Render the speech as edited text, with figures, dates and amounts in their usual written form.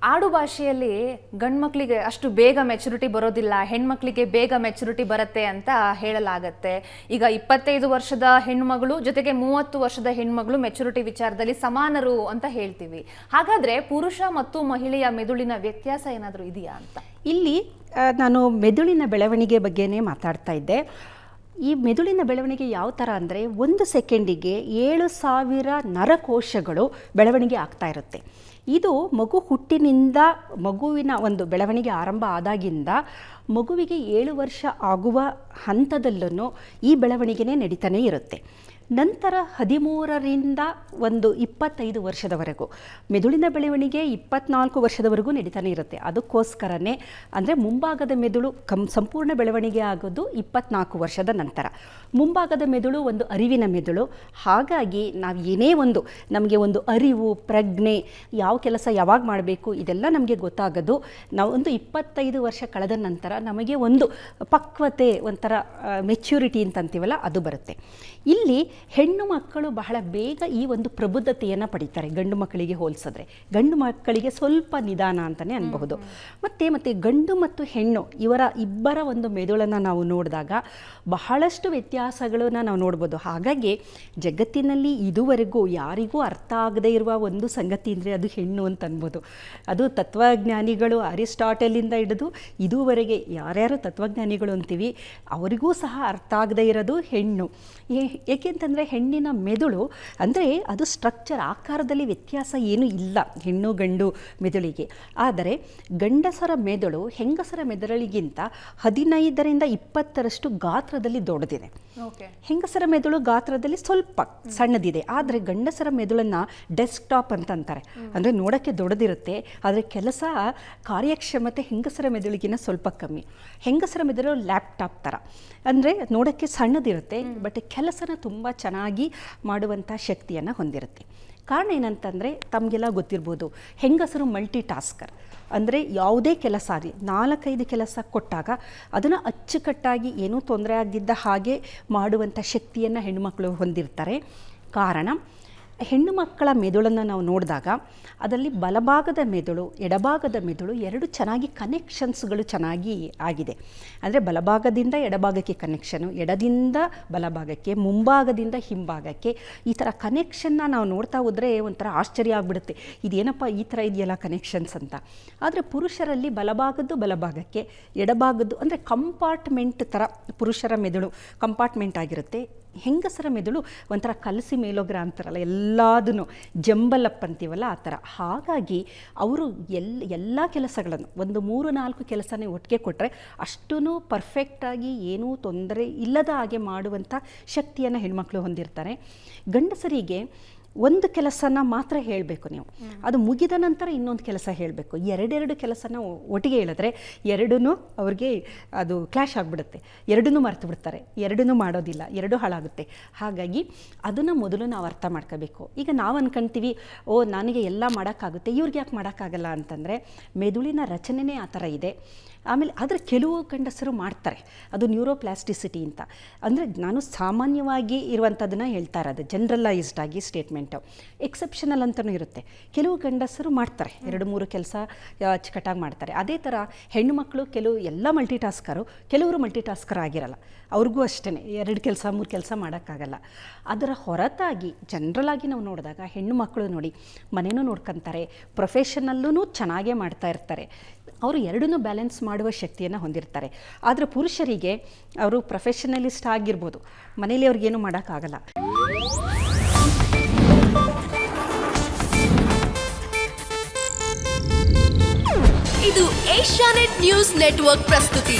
ಆಡು ಭಾಷೆಯಲ್ಲಿ ಗಂಡ್ಮಕ್ಳಿಗೆ ಅಷ್ಟು ಬೇಗ ಮೆಚುರಿಟಿ ಬರೋದಿಲ್ಲ, ಹೆಣ್ಮಕ್ಳಿಗೆ ಬೇಗ ಮೆಚುರಿಟಿ ಬರುತ್ತೆ ಅಂತ ಹೇಳಲಾಗತ್ತೆ. ಈಗ 25 ವರ್ಷದ ಹೆಣ್ಮಗಳು ಜೊತೆಗೆ 30 ವರ್ಷದ ಹೆಣ್ಮಗಳು ಮೆಚುರಿಟಿ ವಿಚಾರದಲ್ಲಿ ಸಮಾನರು ಅಂತ ಹೇಳ್ತೀವಿ. ಹಾಗಾದ್ರೆ ಪುರುಷ ಮತ್ತು ಮಹಿಳೆಯ ಮೆದುಳಿನ ವ್ಯತ್ಯಾಸ ಏನಾದರೂ ಇದೆಯಾ ಅಂತ? ಇಲ್ಲಿ ನಾನು ಮೆದುಳಿನ ಬೆಳವಣಿಗೆ ಬಗ್ಗೆನೇ ಮಾತಾಡ್ತಾ ಇದ್ದೆ. ಈ ಮೆದುಳಿನ ಬೆಳವಣಿಗೆ ಯಾವ ಥರ ಅಂದರೆ 1 ಸೆಕೆಂಡಿಗೆ 7,000 ನರಕೋಶಗಳು ಬೆಳವಣಿಗೆ ಆಗ್ತಾ ಇರುತ್ತೆ. ಇದು ಮಗು ಹುಟ್ಟಿನಿಂದ ಮಗುವಿನ ಒಂದು ಬೆಳವಣಿಗೆ ಆರಂಭ ಆದಾಗಿಂದ ಮಗುವಿಗೆ 7 ವರ್ಷ ಆಗುವ ಹಂತದಲ್ಲೂ ಈ ಬೆಳವಣಿಗೆನೇ ನಡೀತಾನೆ ಇರುತ್ತೆ. ನಂತರ 13ರಿಂದ 25 ವರ್ಷದವರೆಗೂ ಮೆದುಳಿನ ಬೆಳವಣಿಗೆ 24 ವರ್ಷದವರೆಗೂ ನಡೀತಾನೆ ಇರುತ್ತೆ. ಅದಕ್ಕೋಸ್ಕರನೇ ಅಂದರೆ ಮುಂಭಾಗದ ಮೆದುಳು ಸಂಪೂರ್ಣ ಬೆಳವಣಿಗೆ ಆಗೋದು 24 ವರ್ಷದ ನಂತರ. ಮುಂಭಾಗದ ಮೆದುಳು ಒಂದು ಅರಿವಿನ ಮೆದುಳು. ಹಾಗಾಗಿ ನಾವು ಏನೇ ನಮಗೆ ಒಂದು ಅರಿವು, ಪ್ರಜ್ಞೆ, ಯಾವ ಕೆಲಸ ಯಾವಾಗ ಮಾಡಬೇಕು ಇದೆಲ್ಲ ನಮಗೆ ಗೊತ್ತಾಗೋದು ನಾವು 25 ವರ್ಷ ಕಳೆದ ನಂತರ ನಮಗೆ ಒಂದು ಪಕ್ವತೆ, ಒಂಥರ ಮೆಚ್ಯೂರಿಟಿ ಅಂತಂತೀವಲ್ಲ, ಅದು ಬರುತ್ತೆ. ಇಲ್ಲಿ ಹೆಣ್ಣು ಮಕ್ಕಳು ಬಹಳ ಬೇಗ ಈ ಒಂದು ಪ್ರಬುದ್ಧತೆಯನ್ನು ಪಡಿತಾರೆ ಗಂಡು ಮಕ್ಕಳಿಗೆ ಹೋಲಿಸಿದ್ರೆ. ಗಂಡು ಮಕ್ಕಳಿಗೆ ಸ್ವಲ್ಪ ನಿಧಾನ ಅಂತಲೇ ಅನ್ಬಹುದು. ಮತ್ತು ಗಂಡು ಮತ್ತು ಹೆಣ್ಣು ಇಬ್ಬರ ಒಂದು ಮೆದುಳನ್ನು ನಾವು ನೋಡಿದಾಗ ಬಹಳಷ್ಟು ವ್ಯತ್ಯಾಸಗಳನ್ನು ನಾವು ನೋಡ್ಬೋದು. ಹಾಗಾಗಿ ಜಗತ್ತಿನಲ್ಲಿ ಇದುವರೆಗೂ ಯಾರಿಗೂ ಅರ್ಥ ಆಗದೇ ಇರುವ ಒಂದು ಸಂಗತಿ ಅಂದರೆ ಅದು ಹೆಣ್ಣು ಅಂತ ಅನ್ಬೋದು. ಅದು ತತ್ವಜ್ಞಾನಿಗಳು ಅರಿಸ್ಟಾಟಲಿಂದ ಹಿಡಿದು ಇದುವರೆಗೆ ಯಾರ್ಯಾರು ತತ್ವಜ್ಞಾನಿಗಳು ಅಂತೀವಿ ಅವರಿಗೂ ಸಹ ಅರ್ಥ ಆಗದೇ ಇರೋದು ಹೆಣ್ಣು. ಏಕೆಂತಂದರೆ ಹೆಣ್ಣಿನ ಮೆದುಳು ಅಂದರೆ ಅದು ಸ್ಟ್ರಕ್ಚರ್, ಆಕಾರದಲ್ಲಿ ವ್ಯತ್ಯಾಸ ಏನೂ ಇಲ್ಲ ಹೆಣ್ಣು ಗಂಡು ಮೆದುಳಿಗೆ. ಆದರೆ ಗಂಡಸರ ಮೆದುಳು ಹೆಂಗಸರ ಮೆದುಳಿಗಿಂತ 15ರಿಂದ 20ರಷ್ಟು ಗಾತ್ರದಲ್ಲಿ ದೊಡ್ಡದಿದೆ. ಹೆಂಗಸರ ಮೆದುಳು ಗಾತ್ರದಲ್ಲಿ ಸ್ವಲ್ಪ ಸಣ್ಣದಿದೆ. ಆದರೆ ಗಂಡಸರ ಮೆದುಳನ್ನು ಡೆಸ್ಕ್ಟಾಪ್ ಅಂತಂತಾರೆ. ಅಂದರೆ ನೋಡೋಕ್ಕೆ ದೊಡ್ಡದಿರುತ್ತೆ, ಆದರೆ ಕೆಲಸ ಕಾರ್ಯಕ್ಷಮತೆ ಹೆಂಗಸರ ಮೆದುಳಿಗಿನ ಸ್ವಲ್ಪ ಕಮ್ಮಿ. ಹೆಂಗಸರ ಮೆದುಳು ಲ್ಯಾಪ್ಟಾಪ್ ಥರ, ಅಂದರೆ ನೋಡೋಕ್ಕೆ ಸಣ್ಣದಿರುತ್ತೆ, ಬಟ್ ಕೆಲಸನ ತುಂಬ ಚೆನ್ನಾಗಿ ಮಾಡುವಂಥ ಶಕ್ತಿಯನ್ನು ಹೊಂದಿರುತ್ತೆ. ಕಾರಣ ಏನಂತಂದರೆ ತಮಗೆಲ್ಲ ಗೊತ್ತಿರ್ಬೋದು, ಹೆಂಗಸರು ಮಲ್ಟಿ ಟಾಸ್ಕರ್. ಅಂದರೆ ಯಾವುದೇ ಕೆಲಸ ಆಗಲಿ 4-5 ಕೆಲಸ ಕೊಟ್ಟಾಗ ಅದನ್ನು ಅಚ್ಚುಕಟ್ಟಾಗಿ ಏನೂ ತೊಂದರೆ ಆಗದಿದ್ದ ಹಾಗೆ ಮಾಡುವಂಥ ಶಕ್ತಿಯನ್ನು ಹೆಣ್ಣುಮಕ್ಕಳು ಹೊಂದಿರ್ತಾರೆ. ಕಾರಣ ಹೆಣ್ಣು ಮಕ್ಕಳ ಮೆದುಳನ್ನು ನಾವು ನೋಡಿದಾಗ ಅದರಲ್ಲಿ ಬಲಭಾಗದ ಮೆದುಳು, ಎಡಭಾಗದ ಮೆದುಳು ಎರಡು ಚೆನ್ನಾಗಿ ಕನೆಕ್ಷನ್ಸ್ಗಳು ಚೆನ್ನಾಗಿ ಆಗಿದೆ. ಅಂದರೆ ಬಲಭಾಗದಿಂದ ಎಡಭಾಗಕ್ಕೆ ಕನೆಕ್ಷನು, ಎಡದಿಂದ ಬಲಭಾಗಕ್ಕೆ, ಮುಂಭಾಗದಿಂದ ಹಿಂಭಾಗಕ್ಕೆ, ಈ ಥರ ಕನೆಕ್ಷನ್ನ ನಾವು ನೋಡ್ತಾ ಹೋದರೆ ಒಂಥರ ಆಶ್ಚರ್ಯ ಆಗಿಬಿಡುತ್ತೆ, ಇದೇನಪ್ಪ ಈ ಥರ ಇದೆಯಲ್ಲ ಕನೆಕ್ಷನ್ಸ್ ಅಂತ. ಆದರೆ ಪುರುಷರಲ್ಲಿ ಬಲಭಾಗಕ್ಕೆ, ಎಡಭಾಗದ್ದು ಅಂದರೆ ಕಂಪಾರ್ಟ್ಮೆಂಟ್ ಥರ ಪುರುಷರ ಮೆದುಳು ಕಂಪಾರ್ಟ್ಮೆಂಟ್ ಆಗಿರುತ್ತೆ. ಹೆಂಗಸರ ಮೆದುಳು ಒಂಥರ ಕಲಸಿ ಮೇಲೋಗ್ರ ಅಂತಾರಲ್ಲ, ಎಲ್ಲದನ್ನು ಜಂಬಲಪ್ ಅಂತೀವಲ್ಲ ಆ ಥರ. ಹಾಗಾಗಿ ಅವರು ಎಲ್ಲ ಕೆಲಸಗಳನ್ನು 3-4 ಕೆಲಸನೇ ಒಟ್ಟಿಗೆ ಕೊಟ್ಟರೆ ಅಷ್ಟೂ ಪರ್ಫೆಕ್ಟಾಗಿ ಏನೂ ತೊಂದರೆ ಇಲ್ಲದ ಹಾಗೆ ಮಾಡುವಂಥ ಶಕ್ತಿಯನ್ನು ಹೆಣ್ಮಕ್ಳು ಹೊಂದಿರ್ತಾರೆ. ಗಂಡಸರಿಗೆ ಒಂದು ಕೆಲಸನ ಮಾತ್ರ ಹೇಳಬೇಕು ನೀವು, ಅದು ಮುಗಿದ ನಂತರ ಇನ್ನೊಂದು ಕೆಲಸ ಹೇಳಬೇಕು. ಎರಡೆರಡು ಕೆಲಸನ ಒಟ್ಟಿಗೆ ಹೇಳಿದ್ರೆ ಎರಡೂ ಅವ್ರಿಗೆ ಅದು ಕ್ಲಾಶ್ ಆಗಿಬಿಡುತ್ತೆ, ಎರಡನ್ನೂ ಮರೆತು ಬಿಡ್ತಾರೆ, ಎರಡನ್ನೂ ಮಾಡೋದಿಲ್ಲ, ಎರಡೂ ಹಾಳಾಗುತ್ತೆ. ಹಾಗಾಗಿ ಅದನ್ನು ಮೊದಲು ನಾವು ಅರ್ಥ ಮಾಡ್ಕೋಬೇಕು. ಈಗ ನಾವು ಅನ್ಕೊಂತೀವಿ ನನಗೆ ಎಲ್ಲ ಮಾಡೋಕ್ಕಾಗುತ್ತೆ, ಇವ್ರಿಗೆ ಯಾಕೆ ಮಾಡೋಕ್ಕಾಗಲ್ಲ ಅಂತಂದರೆ ಮೆದುಳಿನ ರಚನೆನೇ ಆ ಥರ ಇದೆ. ಆಮೇಲೆ ಆದರೆ ಕೆಲವು ಗಂಡಸರು ಮಾಡ್ತಾರೆ, ಅದು ನ್ಯೂರೋಪ್ಲಾಸ್ಟಿಸಿಟಿ ಅಂತ. ಅಂದರೆ ನಾನು ಸಾಮಾನ್ಯವಾಗಿ ಇರುವಂಥದ್ದನ್ನು ಹೇಳ್ತಾ ಇರೋದು, ಜನರಲೈಸ್ಡ್ ಆಗಿ ಸ್ಟೇಟ್ಮೆಂಟು. ಎಕ್ಸೆಪ್ಷನಲ್ ಅಂತಲೂ ಇರುತ್ತೆ. ಕೆಲವು ಗಂಡಸರು ಮಾಡ್ತಾರೆ, 2-3 ಕೆಲಸ ಅಚ್ಚುಕಟ್ಟಾಗಿ ಮಾಡ್ತಾರೆ. ಅದೇ ಥರ ಹೆಣ್ಣು ಮಕ್ಕಳು ಎಲ್ಲ ಮಲ್ಟಿ ಟಾಸ್ಕರು, ಕೆಲವರು ಮಲ್ಟಿ ಟಾಸ್ಕರ್ ಆಗಿರಲ್ಲ, ಅವ್ರಿಗೂ ಅಷ್ಟೇ 2 ಕೆಲಸ 3 ಕೆಲಸ ಮಾಡೋಕ್ಕಾಗಲ್ಲ. ಅದರ ಹೊರತಾಗಿ ಜನರಲಾಗಿ ನಾವು ನೋಡಿದಾಗ ಹೆಣ್ಣು ಮಕ್ಕಳು ನೋಡಿ ಮನೆಯೂ ನೋಡ್ಕೊತಾರೆ, ಪ್ರೊಫೆಷನಲ್ಲೂ ಚೆನ್ನಾಗೇ ಮಾಡ್ತಾ ಇರ್ತಾರೆ. ಅವರು ಎರಡನ್ನೂ ಬ್ಯಾಲೆನ್ಸ್ ಮಾಡುವ ಶಕ್ತಿಯನ್ನು ಹೊಂದಿರ್ತಾರೆ. ಆದರೆ ಪುರುಷರಿಗೆ ಅವರು ಪ್ರೊಫೆಷನಲಿಸ್ಟ್ ಆಗಿರ್ಬೋದು, ಮನೇಲಿ ಅವ್ರಿಗೇನು ಮಾಡೋಕ್ಕಾಗಲ್ಲ. ಇದು ಏಷ್ಯಾನೆಟ್ ನ್ಯೂಸ್ ನೆಟ್ವರ್ಕ್ ಪ್ರಸ್ತುತಿ.